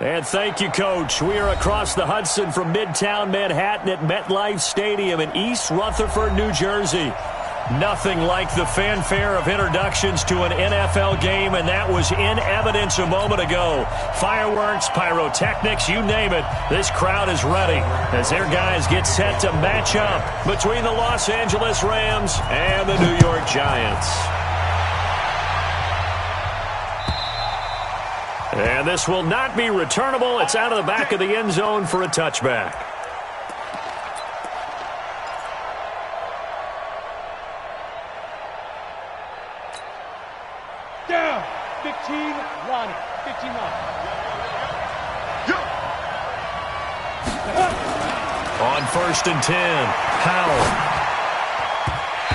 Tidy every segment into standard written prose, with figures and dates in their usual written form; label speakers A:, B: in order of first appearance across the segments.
A: And thank you, Coach. We are across the Hudson from Midtown Manhattan at MetLife Stadium in East Rutherford, New Jersey. Nothing like the fanfare of introductions to an NFL game, and that was in evidence a moment ago. Fireworks, pyrotechnics, you name it. This crowd is ready as their guys get set to match up between the Los Angeles Rams and the New York Giants. And this will not be returnable. It's out of the back of the end zone for a touchback.
B: Down. 15, Lonnie. 15 line.
A: On 1st and 10, Howell.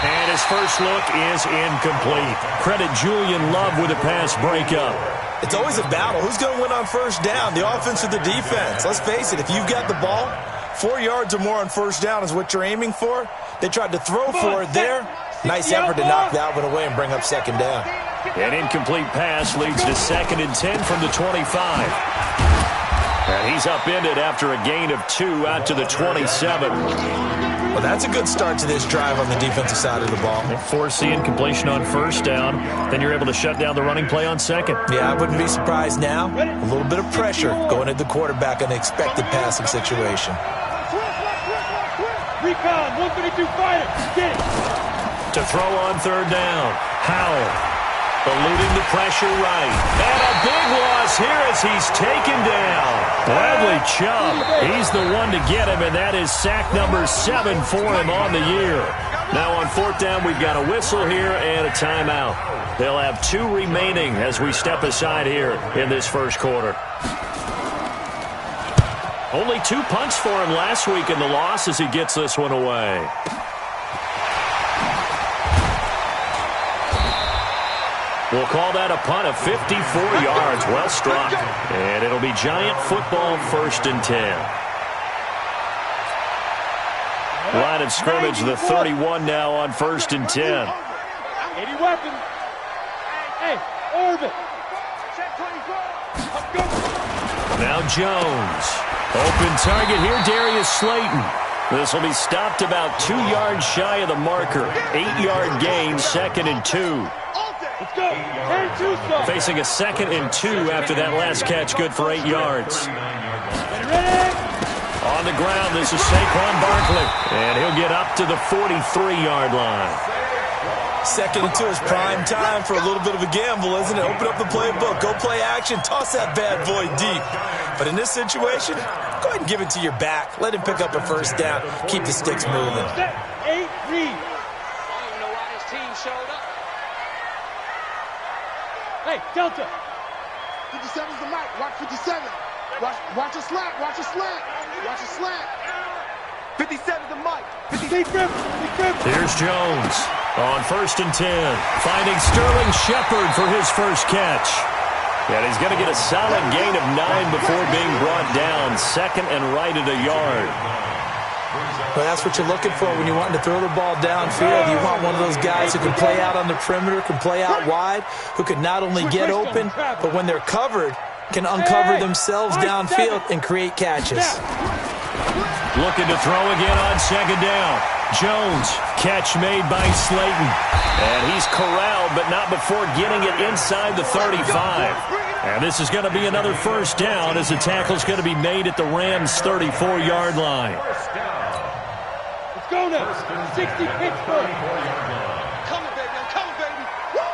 A: And his first look is incomplete. Credit Julian Love with a pass breakup.
C: It's always a battle. Who's going to win on first down, the offense or the defense? Let's face it, if you've got the ball, 4 yards or more on first down is what you're aiming for. They tried to throw for it there. Nice effort to knock that one away and bring up second down.
A: An incomplete pass leads to 2nd and 10 from the 25. And he's upended after a gain of 2 out to the 27.
C: Well, that's a good start to this drive on the defensive side of the ball.
A: They force the incompletion on first down. Then you're able to shut down the running play on second.
C: Yeah, I wouldn't be surprised now. A little bit of pressure going at the quarterback in an expected passing situation.
B: Recon, 132 fighter. Get it.
A: To throw on 3rd down, Howell. Eluding the pressure right. And a big loss here as he's taken down. Bradley Chubb, he's the one to get him, and that is sack number 7 for him on the year. Now on 4th down, we've got a whistle here and a timeout. They'll have 2 remaining as we step aside here in this first quarter. Only 2 punts for him last week in the loss as he gets this one away. We'll call that a punt of 54 yards. Well struck. And it'll be Giant football 1st and 10. Line of scrimmage, the 31 now on 1st and 10.
B: 80 weapons. Hey, orbit.
A: Now Jones. Open target here, Darius Slayton. This will be stopped about 2 yards shy of the marker. 8-yard gain, 2nd and 2.
B: Let's go.
A: Facing a 2nd and 2 after that last catch, good for 8 yards.
B: Ready?
A: On the ground, this is Saquon Barkley, and he'll get up to the 43-yard line.
C: 2nd and 2 is prime time for a little bit of a gamble, isn't it? Open up the playbook, go play action, toss that bad boy deep. But in this situation, go ahead and give it to your back. Let him pick up a first down. Keep the sticks moving.
B: 8, read. Hey, Delta.
D: 57's the mic. Watch 57. Watch a slant. Watch a slant. Watch a slant. 57's the mic.
A: Here's Jones on 1st and 10. Finding Sterling Shepard for his first catch. And he's going to get a solid gain of 9 before being brought down. 2nd and right at a yard.
C: Well, that's what you're looking for when you want to throw the ball downfield. You want one of those guys who can play out on the perimeter, can play out wide, who can not only get open, but when they're covered, can uncover themselves downfield and create catches.
A: Looking to throw again on 2nd down. Jones, catch made by Slayton. And he's corralled, but not before getting it inside the 35. And this is going to be another first down as the tackle's going to be made at the Rams' 34-yard line.
B: Go now. 60 Pittsburgh.
D: Coming, baby. I'm coming, baby. Woo!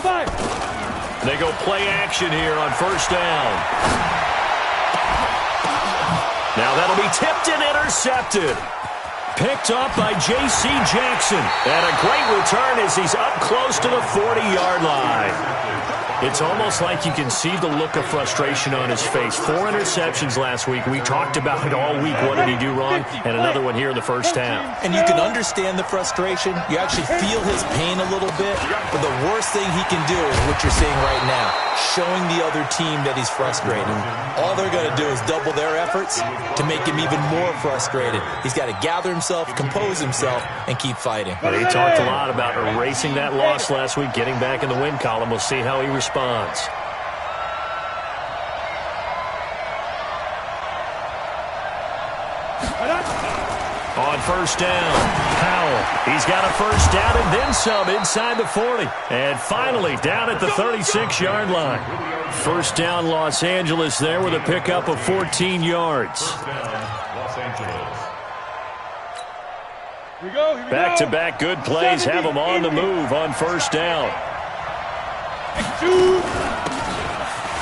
B: 5.
A: They go play action here on 1st down. Now that'll be tipped and intercepted. Picked up by J.C. Jackson. And a great return as he's up close to the 40-yard line. It's almost like you can see the look of frustration on his face. 4 interceptions last week. We talked about it all week. What did he do wrong? And another one here in the first half.
C: And you can understand the frustration. You actually feel his pain a little bit. But the worst thing he can do is what you're seeing right now, showing the other team that he's frustrated. All they're going to do is double their efforts to make him even more frustrated. He's got to gather himself, compose himself, and keep fighting.
A: Well, he talked a lot about erasing that loss last week, getting back in the win column. We'll see how he responds. first down. Powell, he's got a first down and then some inside the 40. And finally down at the 36-yard line. First down Los Angeles there with a pickup of 14 yards. Back-to-back good plays have them on the move on first down.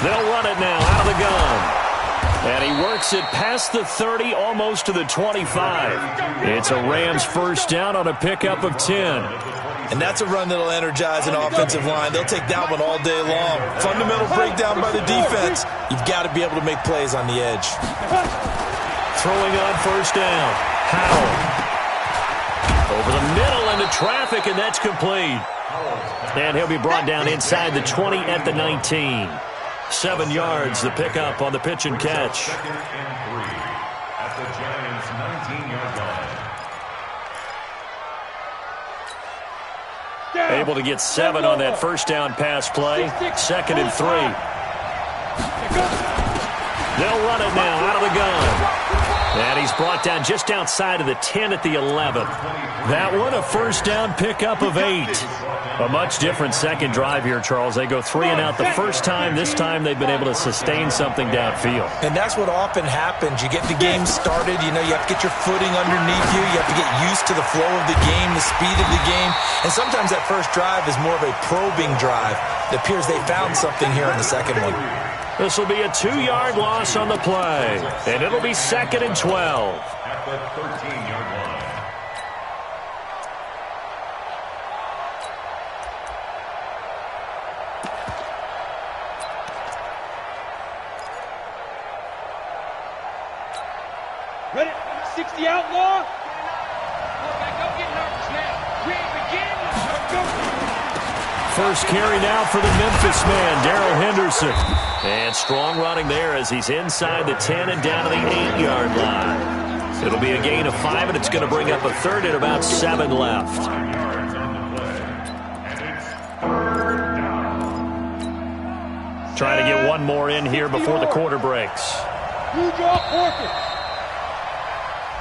A: They'll run it now out of the gun. And he works it past the 30, almost to the 25. It's a Rams first down on a pickup of 10.
C: And that's a run that'll energize an offensive line. They'll take that one all day long. Fundamental breakdown by the defense. You've got to be able to make plays on the edge.
A: Throwing on first down. Powell. Over the middle into traffic, and that's complete. And he'll be brought down inside the 20 at the 19. 7 yards, the pickup on the pitch and catch.
E: At the Giants' 19-yard line.
A: Able to get 7 on that first down pass play. 2nd and 3. They'll run it now out of the gun. And he's brought down just outside of the 10 at the 11. That one, a first down pickup of 8. A much different second drive here, Charles. They go 3 and out the first time. This time they've been able to sustain something downfield.
C: And that's what often happens. You get the game started. You know, you have to get your footing underneath you. You have to get used to the flow of the game, the speed of the game. And sometimes that first drive is more of a probing drive. It appears they found something here in the second one.
A: This will be a 2-yard loss on the play. And it'll be 2nd and 12.
E: At the 13-yard line.
B: Ready? 60 outlaw. Back up, get nervous now. We ain't begin. Let's go.
A: First carry now for the Memphis man, Darrell Henderson. And strong running there as he's inside the 10 and down to the 8-yard line. It'll be a gain of 5, and it's going to bring up a third and about 7 left. Trying to get one more in here before the quarter breaks.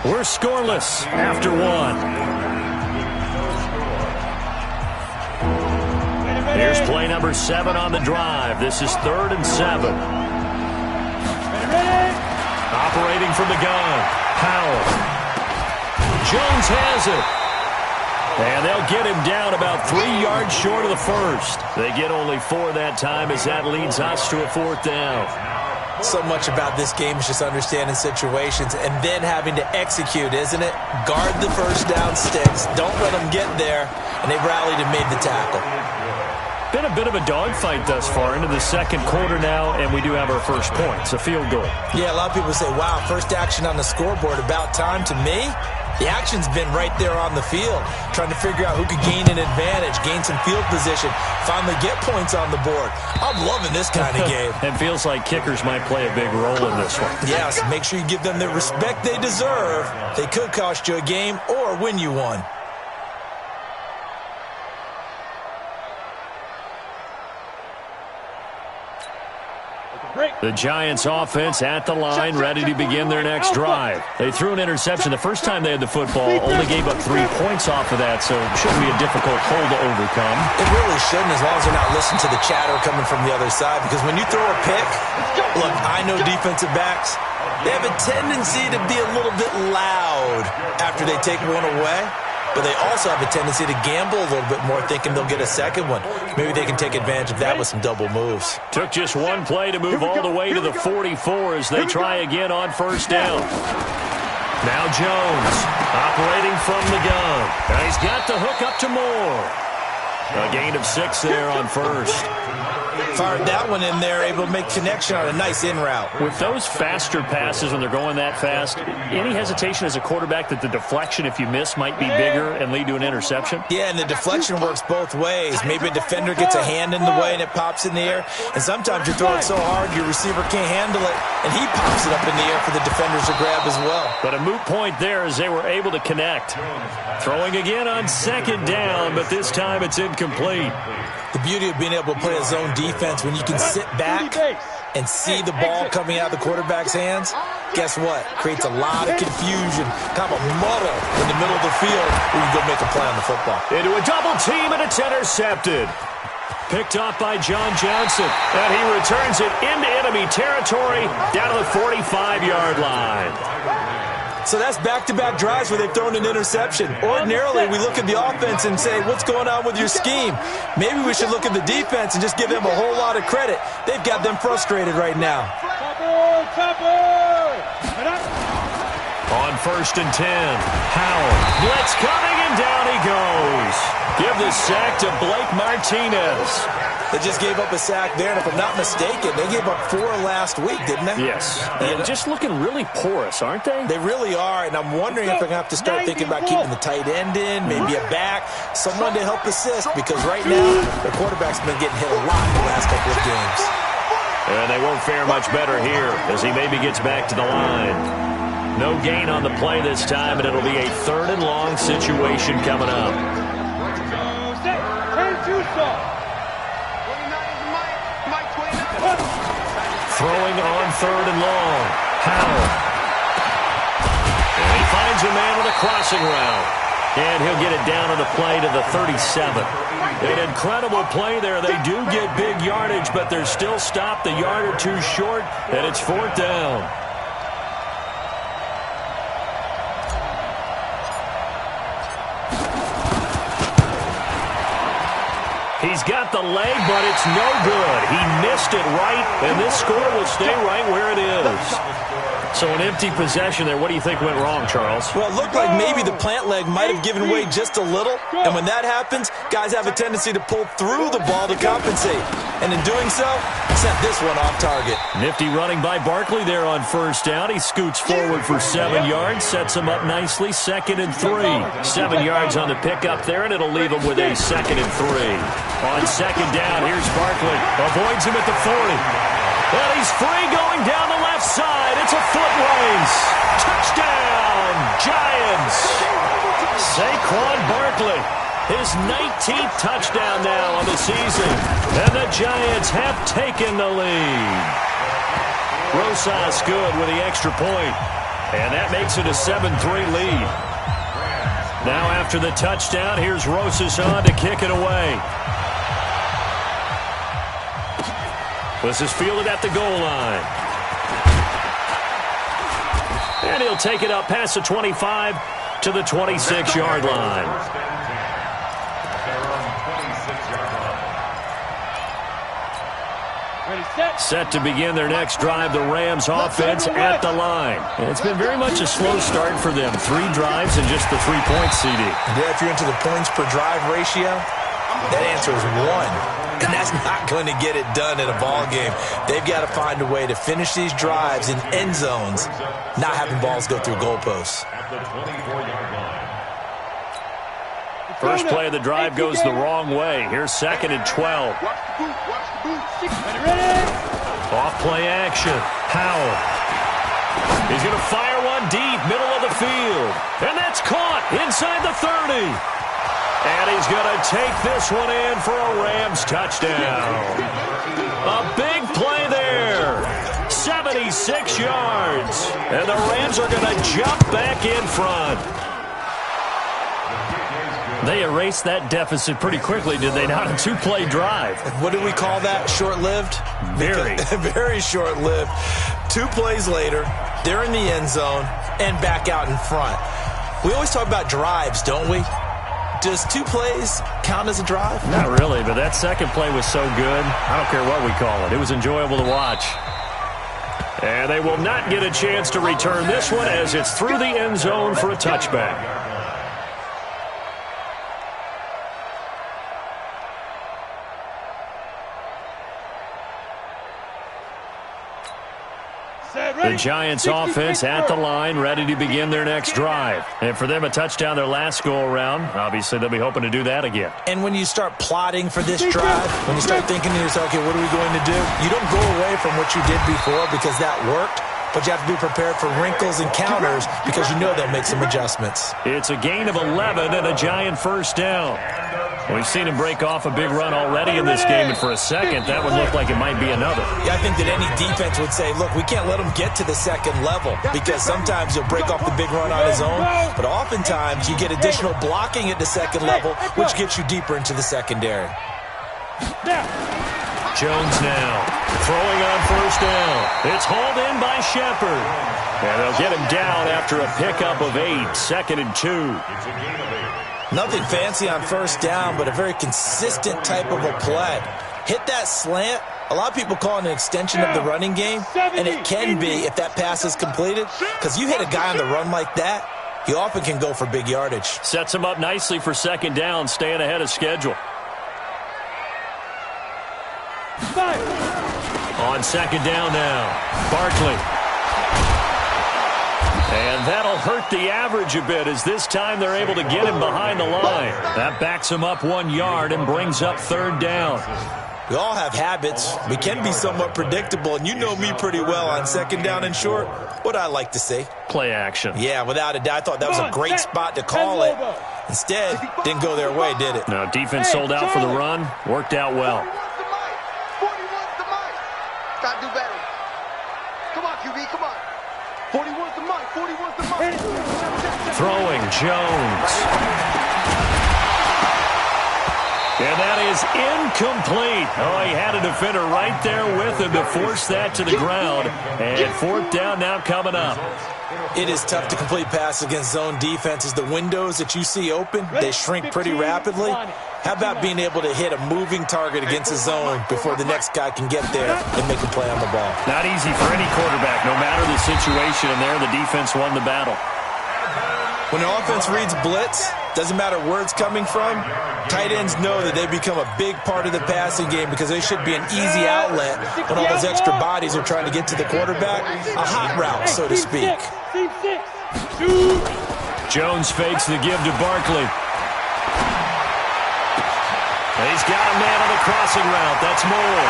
A: We're scoreless after 1. Here's play number 7 on the drive. This is 3rd and 7. Operating from the gun. Powell. Jones has it. And they'll get him down about 3 yards short of the first. They get only 4 that time as that leads us to a 4th down.
C: So much about this game is just understanding situations and then having to execute, isn't it? Guard the first down sticks. Don't let them get there. And they've rallied and made the tackle.
A: Been a bit of a dogfight thus far into the second quarter now, and we do have our first points, a field goal.
C: Yeah, a lot of people say, wow, first action on the scoreboard, about time. To me, the action's been right there on the field, trying to figure out who could gain an advantage, gain some field position, finally get points on the board. I'm loving this kind of game.
A: It feels like kickers might play a big role in this one.
C: Yes, make sure you give them the respect they deserve. They could cost you a game or win you one.
A: The Giants offense at the line, ready to begin their next drive. They threw an interception the first time they had the football, only gave up 3 points off of that, so it shouldn't be a difficult hole to overcome.
C: It really shouldn't, as long as they're not listening to the chatter coming from the other side, because when you throw a pick, look, I know defensive backs, they have a tendency to be a little bit loud after they take one away. But they also have a tendency to gamble a little bit more, thinking they'll get a second one. Maybe they can take advantage of that with some double moves.
A: Took just one play to move all the way to the 44 as they try again on first down. Now Jones operating from the gun. And he's got the hook up to Moore. A gain of 6 there on first.
C: Fired that one in there, able to make connection on a nice in route.
A: With those faster passes when they're going that fast, any hesitation as a quarterback that the deflection, if you miss, might be bigger and lead to an interception?
C: Yeah, and the deflection works both ways. Maybe a defender gets a hand in the way and it pops in the air. And sometimes you throw it so hard your receiver can't handle it, and he pops it up in the air for the defenders to grab as well.
A: But a moot point there as they were able to connect. Throwing again on second down, but this time it's incomplete.
C: The beauty of being able to play a zone defense when you can sit back and see the ball coming out of the quarterback's hands, guess what? Creates a lot of confusion, kind of a muddle in the middle of the field where you can go make a play on the football.
A: Into a double team, and it's intercepted. Picked off by John Johnson, and he returns it into enemy territory down to the 45-yard line.
C: So that's back-to-back drives where they've thrown an interception. Ordinarily, we look at the offense and say, what's going on with your scheme? Maybe we should look at the defense and just give them a whole lot of credit. They've got them frustrated right now.
A: On 1st and 10, Howell. Blitz coming, and down he goes. Give the sack to Blake Martinez.
C: They just gave up a sack there, and if I'm not mistaken, they gave up 4 last week, didn't they?
A: Yes. And just looking really porous, aren't they?
C: They really are, and I'm wondering if I'm going to have to start thinking about keeping the tight end in, maybe a back, someone to help assist, because right now, the quarterback's been getting hit a lot in the last couple of games.
A: And they won't fare much better here as he maybe gets back to the line. No gain on the play this time, and it'll be a 3rd and long situation coming up. Throwing on 3rd and long. Howell. And he finds a man with a crossing route. And he'll get it down on the play to the 37. An incredible play there. They do get big yardage, but they're still stopped a yard or two short, and it's 4th down. He's got the leg, but it's no good. He missed it right, and this score will stay right where it is. So an empty possession there. What do you think went wrong, Charles?
C: Well, it looked like maybe the plant leg might have given way just a little. And when that happens, guys have a tendency to pull through the ball to compensate. And in doing so, sent this one off target.
A: Nifty running by Barkley there on 1st down. He scoots forward for 7 yards, sets him up nicely. 2nd and 3. 7 yards on the pickup there, and it'll leave him with a 2nd and 3. On 2nd down, here's Barkley. Avoids him at the 40. And he's free going down the left side. It's a foot race. Touchdown, Giants. Saquon Barkley, his 19th touchdown now on the season. And the Giants have taken the lead. Rosas good with the extra point. And that makes it a 7-3 lead. Now after the touchdown, here's Rosas on to kick it away. This is fielded at the goal line. And he'll take it up past the 25 to the 26-yard line. Set to begin their next drive, the Rams offense at the line. And it's been very much a slow start for them. 3 drives and just the 3 points, CD.
C: Yeah, if you're into the points per drive ratio, that answer is 1. And that's not going to get it done in a ball game. They've got to find a way to finish these drives in end zones, not having balls go through goalposts.
A: First play of the drive goes the wrong way. Here's 2nd and 12. Off play action. Howell. He's going to fire one deep, middle of the field. And that's caught inside the 30. And he's going to take this one in for a Rams touchdown. A big play there. 76 yards. And the Rams are going to jump back in front. They erased that deficit pretty quickly, did they not? A 2-play drive.
C: What do we call that? Short-lived?
A: Very.
C: Very short-lived. 2 plays later, they're in the end zone and back out in front. We always talk about drives, don't we? Does 2 plays count as a drive?
A: Not really, but that second play was so good. I don't care what we call it. It was enjoyable to watch. And they will not get a chance to return this one as it's through the end zone for a touchback. The Giants offense at the line, ready to begin their next drive. And for them, a touchdown their last go-around. Obviously, they'll be hoping to do that again.
C: And when you start plotting for this drive, when you start thinking to yourself, okay, what are we going to do? You don't go away from what you did before because that worked, but you have to be prepared for wrinkles and counters because you know they'll make some adjustments.
A: It's a gain of 11 and a Giant first down. We've seen him break off a big run already in this game, and for a second, that would look like it might be another.
C: Yeah, I think that any defense would say, look, we can't let him get to the second level because sometimes he'll break off the big run on his own, but oftentimes you get additional blocking at the second level, which gets you deeper into the secondary.
A: Jones now throwing on first down. It's hauled in by Shepard. And they'll get him down after a pickup of 8, 2nd and 2.
E: It's a gain of 8.
C: Nothing fancy on first down, but a very consistent type of a play. Hit that slant. A lot of people call it an extension of the running game, and it can be if that pass is completed, because you hit a guy on the run like that, he often can go for big yardage.
A: Sets him up nicely for 2nd down, staying ahead of schedule. On 2nd down now, Barkley. And that'll hurt the average a bit as this time they're able to get him behind the line. That backs him up 1 yard and brings up 3rd down.
C: We all have habits. We can be somewhat predictable, and you know me pretty well on 2nd down and short. What I like to see.
A: Play action.
C: Yeah, without a doubt. I thought that was a great spot to call it. Instead, didn't go their way, did it?
A: No, defense sold out for the run. Worked out well.
D: 41's the mic. Gotta do better. Come on, QB, come on. 41's the mic. 41's the mic.
A: Throwing Jones. And that is incomplete. Oh, he had a defender right there with him to force that to the ground. And 4th down now coming up.
C: It is tough to complete passes against zone defenses. The windows that you see open, they shrink pretty rapidly. How about being able to hit a moving target against a zone before the next guy can get there and make a play on the ball?
A: Not easy for any quarterback, no matter the situation. And there, the defense won the battle.
C: When an offense reads blitz, doesn't matter where it's coming from, tight ends know that they become a big part of the passing game because they should be an easy outlet when all those extra bodies are trying to get to the quarterback. A hot route, so to speak.
A: Jones fakes the give to Barkley. He's got a man on the crossing route. That's Moore.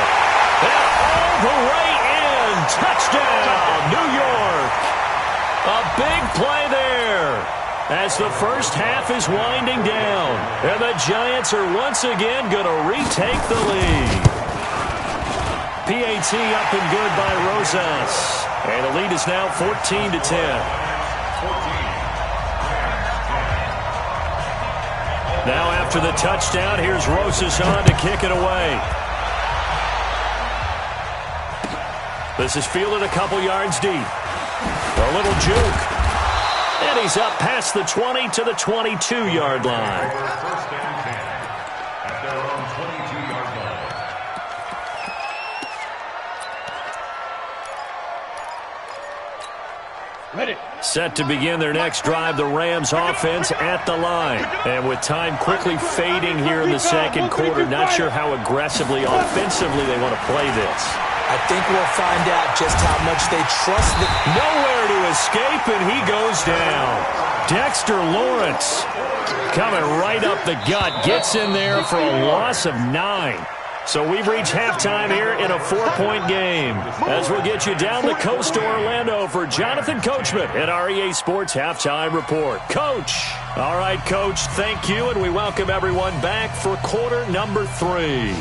A: And all the way in. Touchdown, New York. A big play there as the first half is winding down. And the Giants are once again going to retake the lead. PAT up and good by Rosas. And the lead is now 14-10. Now after the touchdown, here's Rosas on to kick it away. This is fielded a couple yards deep. A little juke. And he's up past the 20 to the 22-yard line.
E: First down 10 at their own 22-yard line.
B: Ready.
A: Set to begin their next drive, the Rams offense at the line. And with time quickly fading here in the second quarter, not sure how aggressively, offensively they want to play this.
C: I think we'll find out just how much they trust the...
A: Nowhere to escape, and he goes down. Dexter Lawrence coming right up the gut, gets in there for a loss of 9. So we've reached halftime here in a 4-point game. As we'll get you down the coast to Orlando for Jonathan Coachman at our EA Sports Halftime Report. Coach. All right, Coach, thank you, and we welcome everyone back for quarter number 3.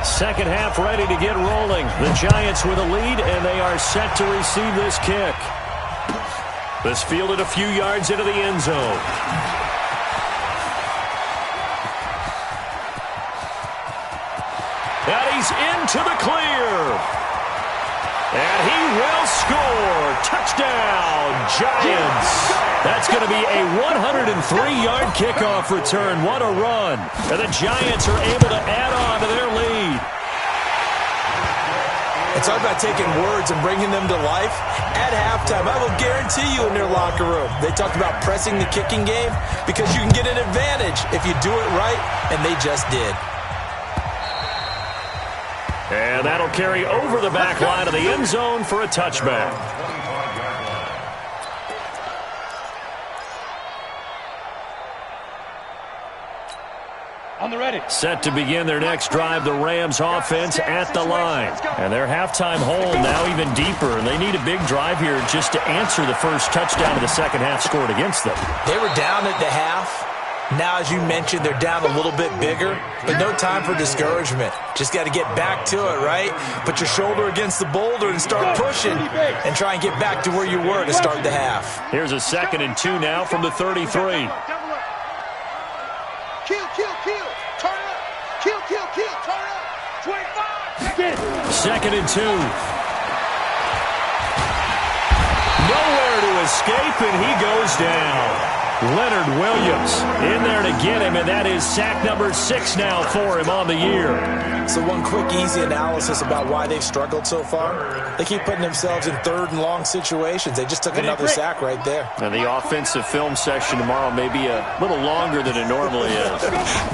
A: Second half ready to get rolling. The Giants with a lead, and they are set to receive this kick. This fielded a few yards into the end zone. And he's into the clear. And he will score. Touchdown, Giants. That's going to be a 103-yard kickoff return. What a run. And the Giants are able to add on to their lead.
C: It's all about taking words and bringing them to life. At halftime, I will guarantee you in their locker room, they talked about pressing the kicking game because you can get an advantage if you do it right, and they just did.
A: And that'll carry over the back line of the end zone for a touchback.
B: On the ready.
A: Set to begin their next drive, the Rams offense at the line. And their halftime hole now even deeper, and they need a big drive here just to answer the first touchdown of the second half scored against them.
C: They were down at the half. Now, as you mentioned, they're down a little bit bigger, but no time for discouragement. Just got to get back to it, right? Put your shoulder against the boulder and start pushing and try and get back to where you were to start the half.
A: Here's a 2nd and 2 now from the 33.
D: Kill, turn up. Kill, turn up. 25.
A: 2nd and 2. Nowhere to escape, and he goes down. Leonard Williams in there to get him, and that is sack number 6 now for him on the year.
C: So one quick, easy analysis about why they've struggled so far. They keep putting themselves in 3rd and long situations. They just took another sack right there.
A: And the offensive film session tomorrow may be a little longer than it normally is.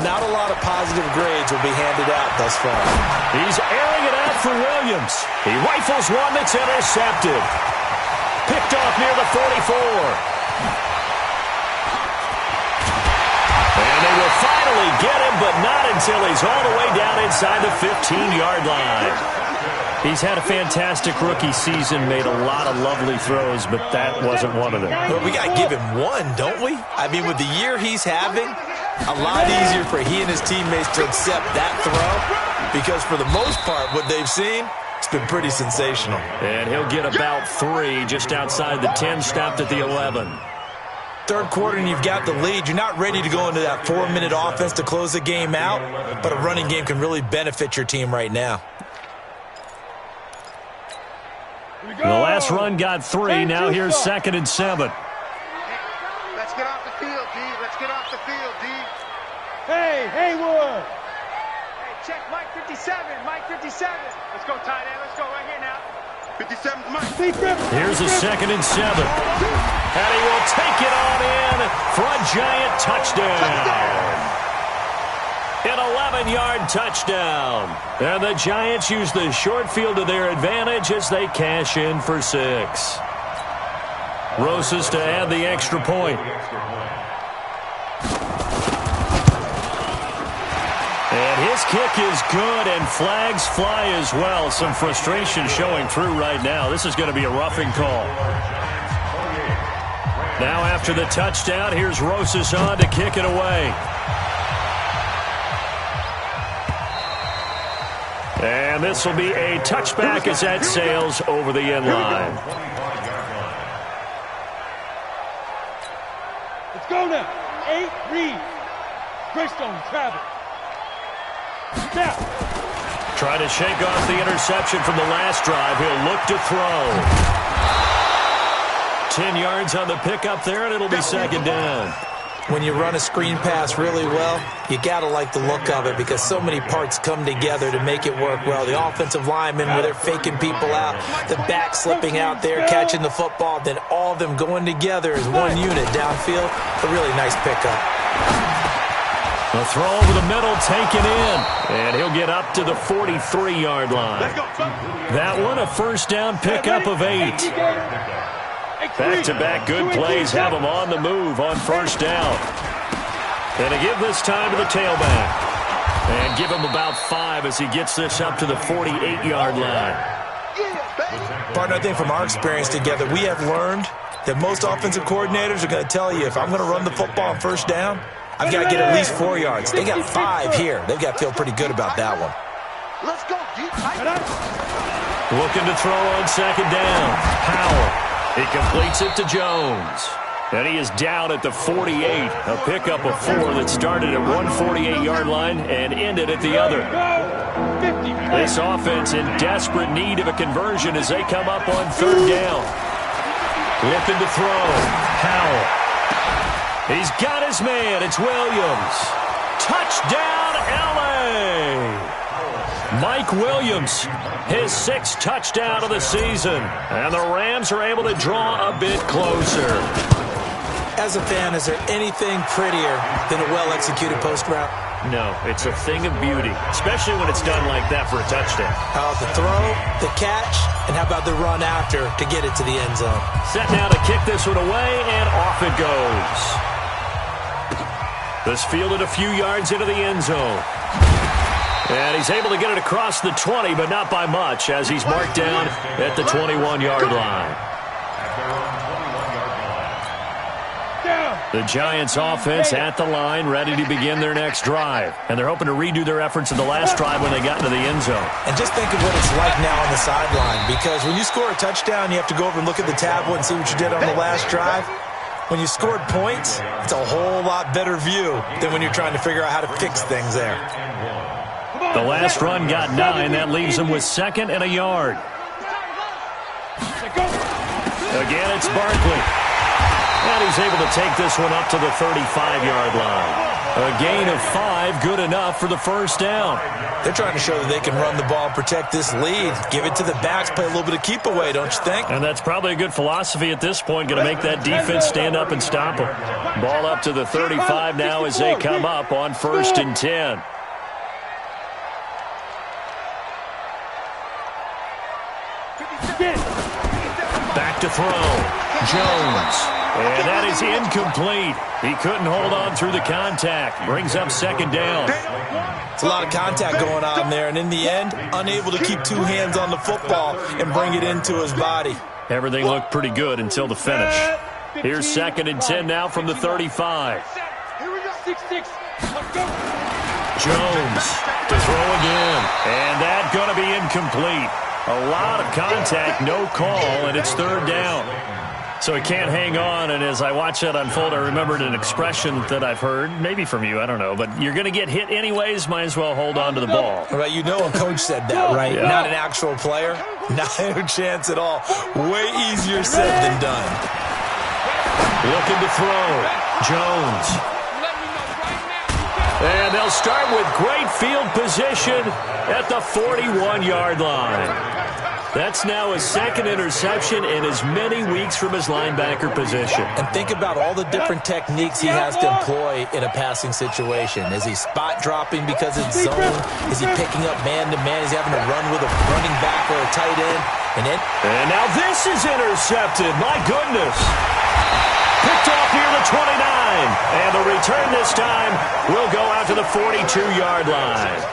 C: Not a lot of positive grades will be handed out thus far.
A: He's airing it out for Williams. He rifles one that's intercepted. Picked off near the 44. And they will finally get him, but not until he's all the way down inside the 15-yard line. He's had a fantastic rookie season, made a lot of lovely throws, but that wasn't one of them.
C: Well, we got to give him one, don't we? I mean, with the year he's having, a lot easier for he and his teammates to accept that throw, because for the most part, what they've seen, it's been pretty sensational.
A: And he'll get about 3 just outside the 10, stopped at the 11.
C: 3rd quarter and you've got the lead. You're not ready to go into that 4-minute offense to close the game out, but a running game can really benefit your team right now.
A: The last run got 3. Now here's 2nd and 7.
D: Let's get off the field, D. Let's get off the field, D.
B: Hey, Haywood.
F: Hey, check Mike 57. Mike 57. Let's go, tight end. Let's go right here now.
D: 57's Mike.
A: Here's a 2nd and 7. And he will take it on in for a giant touchdown. An 11-yard touchdown. And the Giants use the short field to their advantage as they cash in for 6. Rosas to add the extra point. And his kick is good, and flags fly as well. Some frustration showing through right now. This is going to be a roughing call. Now after the touchdown, here's Rosas on to kick it away. And this will be a touchback as that sails over the end line.
B: Let's go now. 8, read. Greystone, travel. Snap.
A: Trying to shake off the interception from the last drive. He'll look to throw. 10 yards on the pickup there, and it'll be 2nd down.
C: When you run a screen pass really well, you got to like the look of it because so many parts come together to make it work well. The offensive linemen, where they're faking people out, the back slipping out there, catching the football, then all of them going together as one unit downfield. A really nice pickup.
A: A throw over the middle, taken in, and he'll get up to the 43-yard line. That one, a 1st down pickup of 8. Back-to-back good plays have him on the move on 1st down. And to give this time to the tailback. And give him about 5 as he gets this up to the 48-yard line.
C: Partner, I think from our experience together, we have learned that most offensive coordinators are going to tell you, if I'm going to run the football on 1st down, I've got to get at least 4 yards. They got 5 here. They've got to feel pretty good about that one.
D: Let's go, D.
A: Looking to throw on 2nd down. Powell. He completes it to Jones. And he is down at the 48. A pickup of 4 that started at one 48-yard line and ended at the other. This offense in desperate need of a conversion as they come up on 3rd down. Looking to throw. Powell. He's got his man. It's Williams. Touchdown, L.A. Mike Williams, his 6th touchdown of the season. And the Rams are able to draw a bit closer.
C: As a fan, is there anything prettier than a well-executed post route?
A: No, it's a thing of beauty, especially when it's done like that for a touchdown.
C: The throw, the catch, and how about the run after to get it to the end zone? Set
A: now to kick this one away, and off it goes. This fielded a few yards into the end zone. And he's able to get it across the 20, but not by much, as he's marked down at the 21-yard line. The Giants offense at the line, ready to begin their next drive. And they're hoping to redo their efforts in the last drive when they got into the end zone.
C: And just think of what it's like now on the sideline, because when you score a touchdown, you have to go over and look at the tablet and see what you did on the last drive. When you scored points, it's a whole lot better view than when you're trying to figure out how to fix things there.
A: The last run got 9. That leaves him with 2nd and a yard. Again, it's Barkley. And he's able to take this one up to the 35-yard line. A gain of 5, good enough for the first down.
C: They're trying to show that they can run the ball and protect this lead. Give it to the backs, play a little bit of keep away, don't you think?
A: And that's probably a good philosophy at this point, going to make that defense stand up and stop them. Ball up to the 35 now as they come up on 1st and 10. Back to throw. Jones. And that is incomplete. He couldn't hold on through the contact. Brings up 2nd down.
C: It's a lot of contact going on there, and in the end, unable to keep 2 hands on the football and bring it into his body.
A: Everything looked pretty good until the finish. Here's 2nd and 10 now from the 35. Jones to throw again. And that going to be incomplete. A lot of contact, no call, and it's 3rd down. So he can't hang on, and as I watch that unfold, I remembered an expression that I've heard, maybe from you, I don't know, but you're going to get hit anyways, might as well hold on to the ball.
C: Right, you know a coach said that, right? Yeah. Not an actual player. Not a chance at all. Way easier said than done.
A: Looking to throw. Jones. And they'll start with great field position at the 41-yard line. That's now his 2nd interception in as many weeks from his linebacker position.
C: And think about all the different techniques he has to employ in a passing situation. Is he spot dropping because it's zone? Is he picking up man-to-man? Is he having to run with a running back or a tight end?
A: And now this is intercepted. My goodness. Picked off near the 29. And the return this time will go out to the 42-yard line.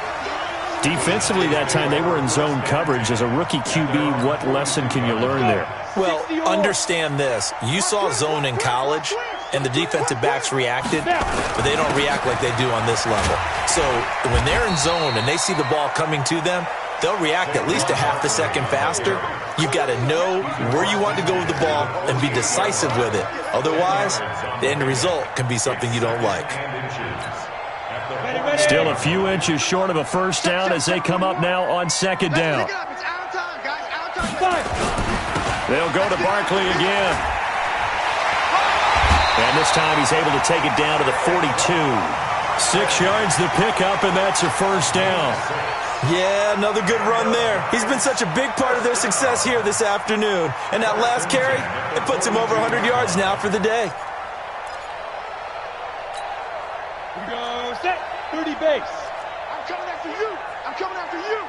A: Defensively that time, they were in zone coverage. As a rookie QB, what lesson can you learn there?
C: Well, understand this. You saw zone in college, and the defensive backs reacted, but they don't react like they do on this level. So when they're in zone and they see the ball coming to them, they'll react at least a half a second faster. You've got to know where you want to go with the ball and be decisive with it. Otherwise, the end result can be something you don't like.
A: Still a few inches short of a first down as they come up now on 2nd down. They'll go to Barkley again. And this time he's able to take it down to the 42. 6 yards the pickup, and that's a first down.
C: Yeah, another good run there. He's been such a big part of their success here this afternoon. And that last carry, it puts him over 100 yards now for the day.
B: Here we go, set, 30 base.
D: I'm coming after you. I'm coming after you.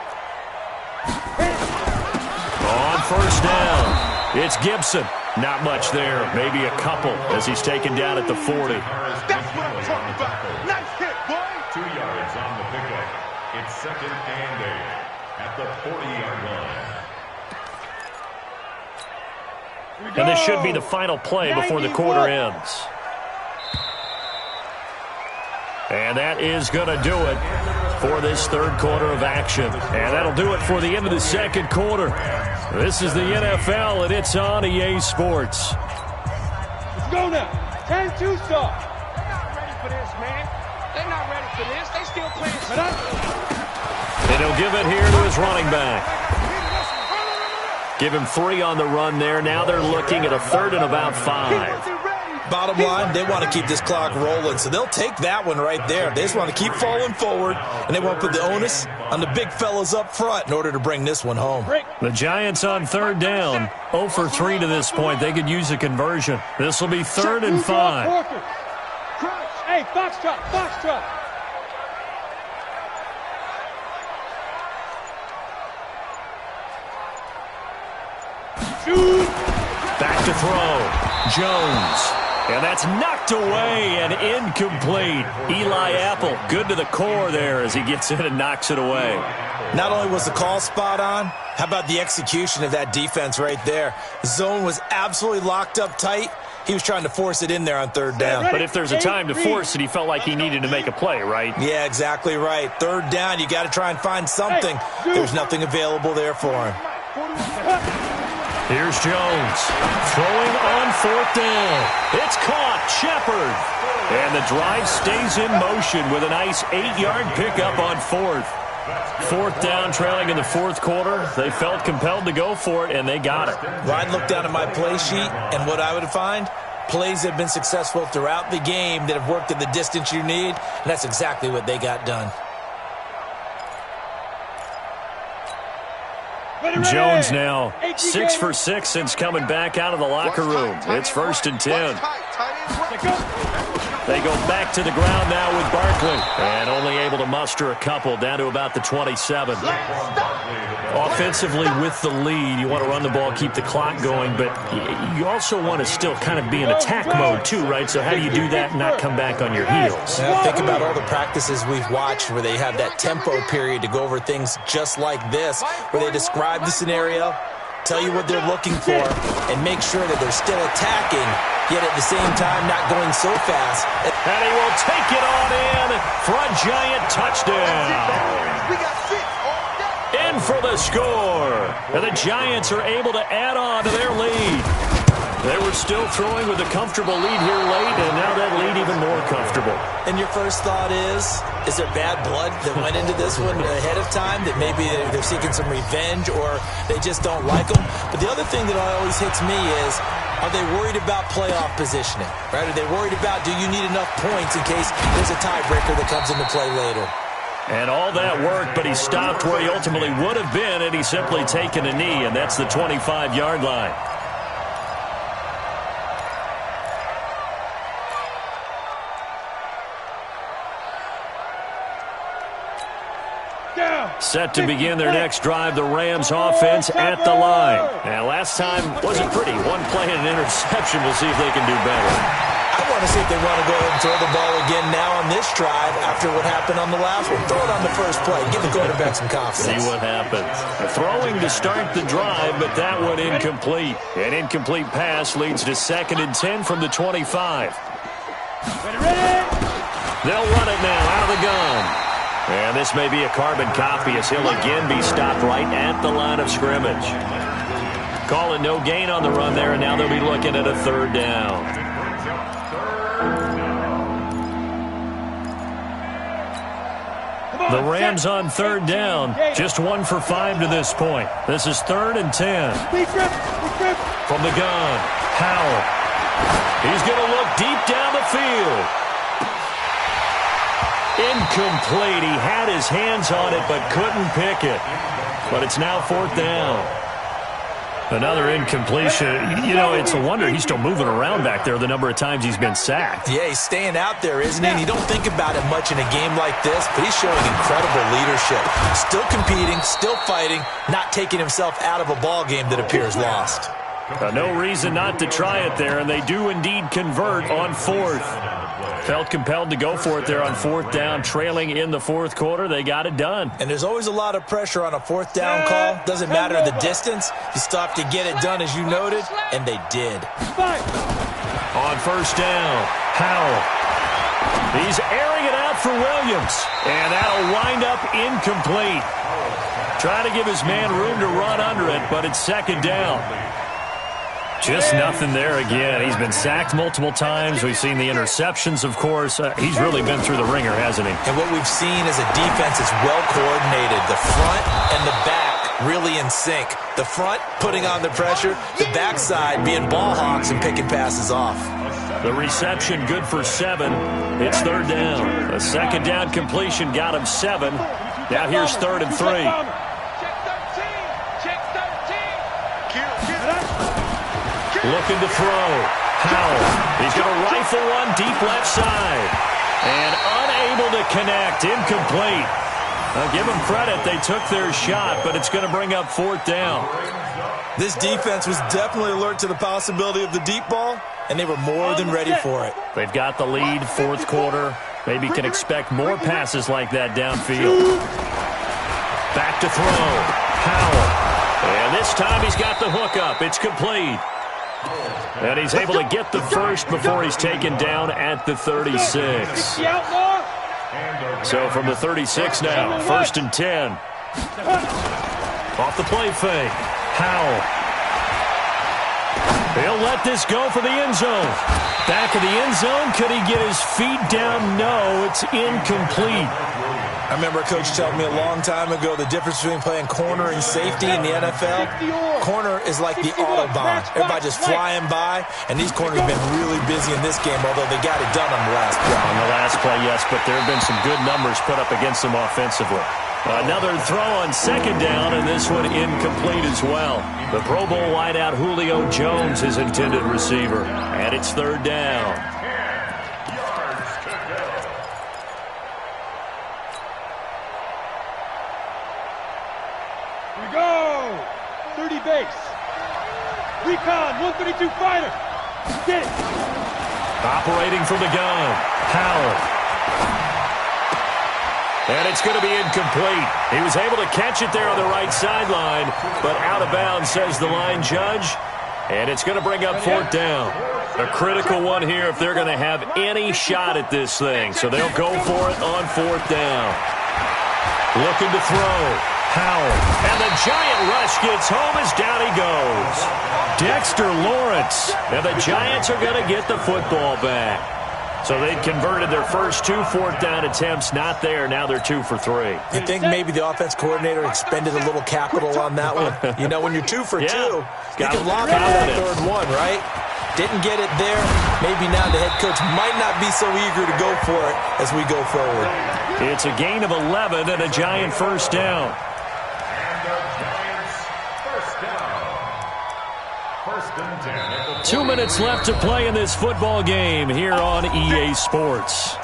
A: On first down, it's Gibson. Not much there, maybe a couple as he's taken down at the 40.
D: That's what I'm talking about. Nice hit, boy.
E: 2 yards on the pickup. It's 2nd and 8 at the 40-yard line.
A: And this should be the final play before the quarter ends. And that is going to do it for this 3rd quarter of action. And that'll do it for the end of the 2nd quarter. This is the NFL, and it's on EA Sports.
B: Let's go now. 10-2 start.
F: They're not ready for this, man. They're not ready for this. They still playing.
A: And he'll give it here to his running back. Give him 3 on the run there. Now they're looking at a 3rd and about 5.
C: Bottom line, they want to keep this clock rolling, so they'll take that one right there. They just want to keep falling forward, and they want to put the onus on the big fellas up front in order to bring this one home.
A: The Giants on 3rd down, 0 for 3 to this point. They could use a conversion. This will be 3rd and 5.
B: Hey, Foxtrot, Foxtrot. Shoot.
A: Back to throw. Jones. And that's knocked away and incomplete. Eli Apple, good to the core there as he gets in and knocks it away.
C: Not only was the call spot on, how about the execution of that defense right there? The zone was absolutely locked up tight. He was trying to force it in there on third down.
A: But if there's a time to force it, he felt like he needed to make a play, right?
C: Yeah, exactly right. Third down, you got to try and find something. There's nothing available there for him.
A: Here's Jones throwing on fourth down. It's caught. Shepard. And the drive stays in motion with a nice 8-yard pickup on fourth. Fourth down, trailing in the fourth quarter. They felt compelled to go for it, and they got it.
C: Well, I'd look down at my play sheet, and what I would find, plays that have been successful throughout the game that have worked at the distance you need, and that's exactly what they got done.
A: Jones now 6 for 6 since coming back out of the locker room. It's 1st and 10. They go back to the ground now with Barkley. And only able to muster a couple down to about the 27. Offensively with the lead, you want to run the ball, keep the clock going, but you also want to still kind of be in attack mode too, right? So how do you do that and not come back on your heels?
C: Now, think about all the practices we've watched where they have that tempo period to go over things just like this, where they describe the scenario, tell you what they're looking for, and make sure that they're still attacking, yet at the same time not going so fast.
A: And he will take it on in for a giant touchdown.
D: We got 6 all day.
A: In for the score. And the Giants are able to add on to their lead. They were still throwing with a comfortable lead here late, and now that lead even more comfortable.
C: And your first thought is there bad blood that went into this one ahead of time, that maybe they're seeking some revenge or they just don't like them? But the other thing that always hits me is, are they worried about playoff positioning? Right? Are they worried about, do you need enough points in case there's a tiebreaker that comes into play later?
A: And all that worked, but he stopped where he ultimately would have been, and he's simply taken a knee, and that's the 25-yard line. Set to begin their next drive, the Rams offense at the line. Now, last time wasn't pretty. One play and an interception. We'll see if they can do better.
C: I want to see if they want to go ahead and throw the ball again now on this drive after what happened on the last one. Throw it on the first play. Give the quarterback some confidence.
A: See what happens. Throwing to start the drive, but that one incomplete. An incomplete pass leads to 2nd and 10 from the 25. They'll run it now out of the gun. And this may be a carbon copy as he'll again be stopped right at the line of scrimmage. Calling no gain on the run there, and now they'll be looking at a 3rd down. The Rams on 3rd down, just 1 for 5 to this point. This is 3rd and 10. From the gun, Howell. He's going to look deep down the field. Incomplete. He had his hands on it but couldn't pick it. But it's now 4th down. Another incompletion. You know, it's a wonder he's still moving around back there the number of times he's been sacked.
C: Yeah, he's staying out there, isn't he? And you don't think about it much in a game like this, but he's showing incredible leadership. Still competing, still fighting, not taking himself out of a ball game that appears lost.
A: No reason not to try it there, and they do indeed convert on 4th. Felt compelled to go for it there on 4th down, trailing in the 4th quarter. They got it done.
C: And there's always a lot of pressure on a 4th down call. Doesn't matter the distance. You still have to get it done, as you noted, and they did.
A: On 1st down, Howell. He's airing it out for Williams, and that'll wind up incomplete. Trying to give his man room to run under it, but it's 2nd down. Just nothing there again. He's been sacked multiple times. We've seen the interceptions, of course. He's really been through the ringer, hasn't he?
C: And what we've seen is a defense that's well coordinated. The front and the back really in sync. The front putting on the pressure. The backside being ball hawks and picking passes off.
A: The reception good for 7. It's 3rd down. A 2nd down completion got him 7. Now here's 3rd and 3. Looking to throw. Howell. He's going to rifle one deep left side. And unable to connect. Incomplete. I'll give them credit. They took their shot, but it's going to bring up 4th down.
C: This defense was definitely alert to the possibility of the deep ball, and they were more than ready for it.
A: They've got the lead, fourth quarter. Maybe can expect more passes like that downfield. Back to throw. Howell. And this time he's got the hook up. It's complete. And he's able to get the first before he's taken down at the 36. So from the 36 now, 1st and 10. Off the play fake. Howell. He'll let this go for the end zone. Back of the end zone. Could he get his feet down? No, it's incomplete.
C: I remember a coach telling me a long time ago the difference between playing corner and safety in the NFL. Corner is like the Autobahn. Everybody just flying by, and these corners have been really busy in this game, although they got it done on the last play.
A: On the last play, yes, but there have been some good numbers put up against them offensively. Another throw on 2nd down, and this one incomplete as well. The Pro Bowl wideout Julio Jones, his intended receiver, and it's 3rd down.
B: Here we go. 30 base. Recon, 132 fighter. Get it.
A: Operating from the gun. Howell. And it's going to be incomplete. He was able to catch it there on the right sideline, but out of bounds, says the line judge. And it's going to bring up 4th down. A critical one here if they're going to have any shot at this thing. So they'll go for it on 4th down. Looking to throw. Howell. And the giant rush gets home as down he goes. Dexter Lawrence. And the Giants are going to get the football back. So they'd converted their first 2 4th down attempts. Not there. Now they're 2 for 3.
C: You think maybe the offense coordinator expended a little capital on that one? You know, when you're 2 for 2, you can lob it on that 3rd one, right? Didn't get it there. Maybe now the head coach might not be so eager to go for it as we go forward.
A: It's a gain of 11 and a Giant 1st down.
E: And the Giants first down. 1st and 10.
A: 2 minutes left to play in this football game here on EA Sports.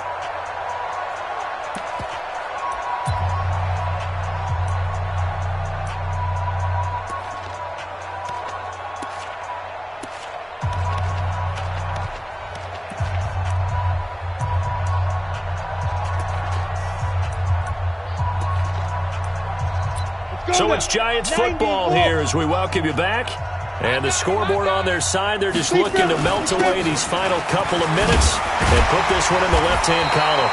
A: So it's Giants football here as we welcome you back. And the scoreboard on their side, they're just looking to melt away these final couple of minutes and put this one in the left-hand column.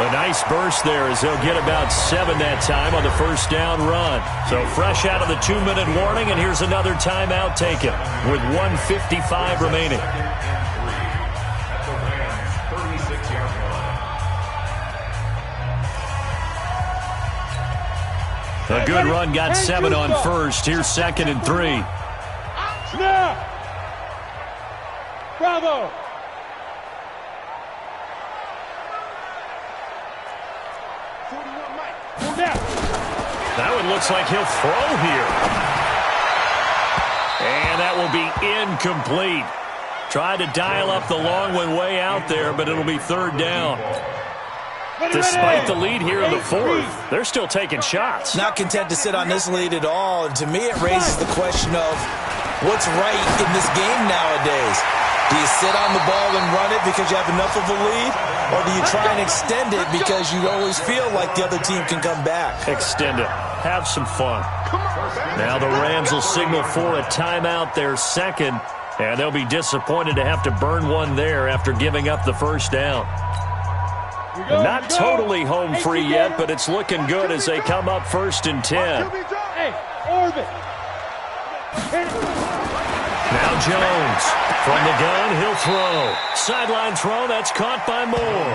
A: A nice burst there as they'll get about 7 that time on the 1st down run. So fresh out of the 2-minute warning, and here's another timeout taken with 1:55 remaining.
E: At the Rams' 36-yard line.
A: A good run got 7 on 1st. Here's 2nd and 3.
B: Snap! Bravo!
A: That one looks like he'll throw here. And that will be incomplete. Tried to dial up the long one way out there, but it'll be 3rd down. Despite the lead here in the 4th, they're still taking shots.
C: Not content to sit on this lead at all. And to me, it raises the question of what's right in this game nowadays. Do you sit on the ball and run it because you have enough of a lead? Or do you try and extend it because you always feel like the other team can come back?
A: Extend it. Have some fun. Now the Rams will signal for a timeout, their 2nd. And they'll be disappointed to have to burn one there after giving up the 1st down. Not totally home free yet, but it's looking good as they come up 1st and 10.
B: Hey, orbit.
A: Now Jones. From the gun, he'll throw. Sideline throw, that's caught by Moore.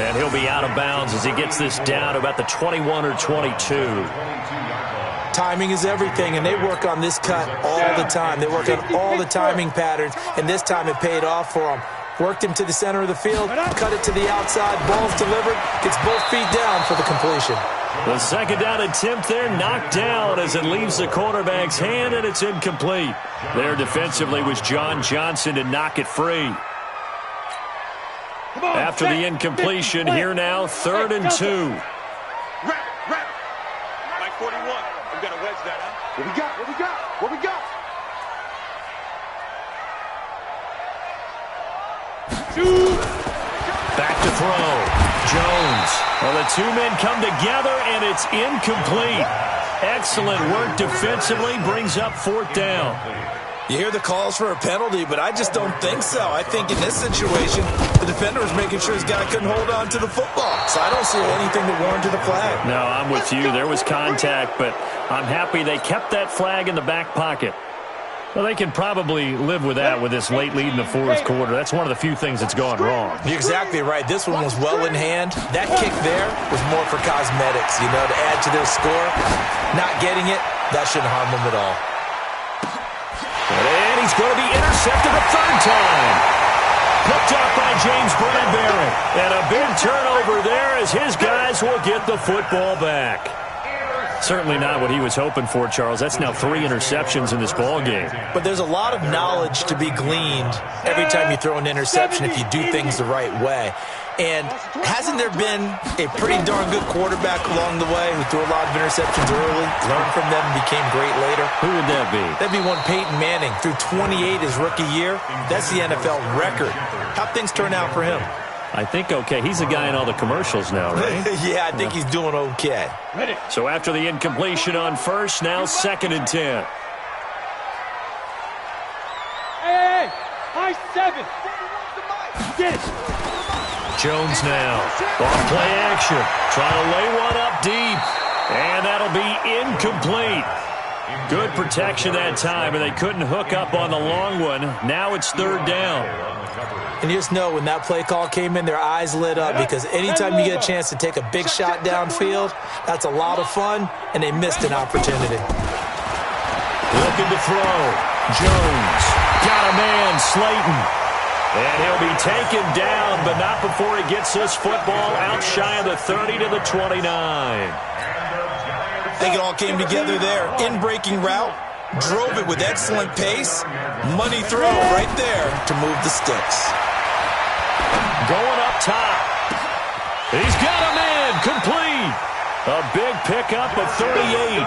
A: And he'll be out of bounds as he gets this down to about the 21 or 22.
C: Timing is everything, and they work on this cut all the time. They work on all the timing patterns, and this time it paid off for them. Worked him to the center of the field, cut it to the outside, ball's delivered, gets both feet down for the completion.
A: The 2nd down attempt there knocked down as it leaves the quarterback's hand, and it's incomplete. There defensively was John Johnson to knock it free. After the incompletion, here now, 3rd and 2.
F: Rap. Mike 41. We've got to wedge that, huh?
D: What we got?
A: Back to throw. Jones. Well, the two men come together, and it's incomplete. Excellent work defensively. Brings up fourth down.
C: You hear the calls for a penalty, but I just don't think so. I think in this situation, the defender was making sure his guy couldn't hold on to the football. So I don't see anything that warranted a flag.
A: No, I'm with you. There was contact, but I'm happy they kept that flag in the back pocket. Well, they can probably live with that with this late lead in the fourth quarter. That's one of the few things that's gone wrong.
C: You're exactly right. This one was well in hand. That kick there was more for cosmetics, to add to their score. Not getting it, that shouldn't harm them at all.
A: And he's going to be intercepted a third time. Picked up by James Bradbury. And a big turnover there as his guys will get the football back. Certainly not what he was hoping for, Charles. That's now 3 interceptions in this ball game.
C: But there's a lot of knowledge to be gleaned every time you throw an interception if you do things the right way. And hasn't there been a pretty darn good quarterback along the way who threw a lot of interceptions early, learned from them, and became great later?
A: Who would that be?
C: That'd be one Peyton Manning. Threw 28 his rookie year. That's the NFL record. How'd things turn out for him?
A: I think okay. He's a guy in all the commercials now, right?
C: Yeah, I think he's doing okay.
A: So after the incompletion on first, now 2nd and 10.
B: Hey, high 7. Get it.
A: Jones now. On play action. Trying to lay one up deep. And that'll be incomplete. Good protection that time, and they couldn't hook up on the long one. Now it's 3rd down.
C: And you just know when that play call came in, their eyes lit up because anytime you get a chance to take a big shot downfield, that's a lot of fun, and they missed an opportunity.
A: Looking to throw. Jones. Got a man, Slayton. And he'll be taken down, but not before he gets this football out shy of the 30 to the 29.
C: I think it all came together there. In-breaking route. Drove it with excellent pace. Money throw right there to move the sticks.
A: Going up top. He's got a man. Complete. A big pickup of 38.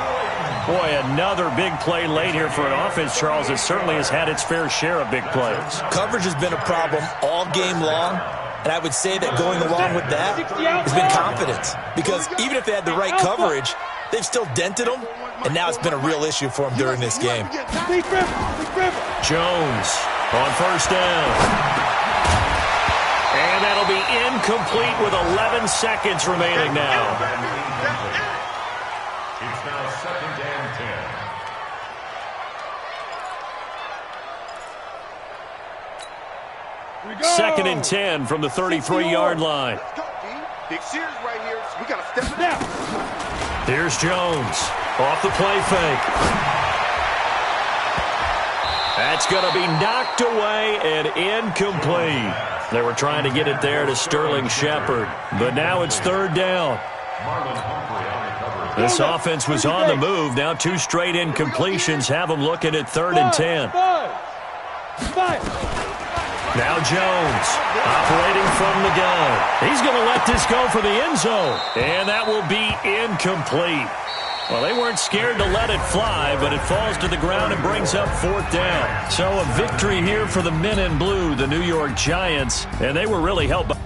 A: Boy, another big play late here for an offense, Charles, that certainly has had its fair share of big plays.
C: Coverage has been a problem all game long, and I would say that going along with that has been confidence. Because even if they had the right coverage, they've still dented them, and now it's been a real issue for them during this game.
A: Jones on first down. And that'll be incomplete with 11 seconds remaining now.
E: It's now 2nd and 10.
A: 2nd and 10 from the 33-yard line.
D: Big series right here. We got to step it out.
A: Here's Jones off the play fake. That's going to be knocked away and incomplete. They were trying to get it there to Sterling Shepard, but now it's 3rd down. This offense was on the move. Now 2 straight incompletions have them looking at 3rd and 10. Now Jones operating from the gun. He's going to let this go for the end zone. And that will be incomplete. Well, they weren't scared to let it fly, but it falls to the ground and brings up 4th down. So a victory here for the men in blue, the New York Giants, and they were really helped by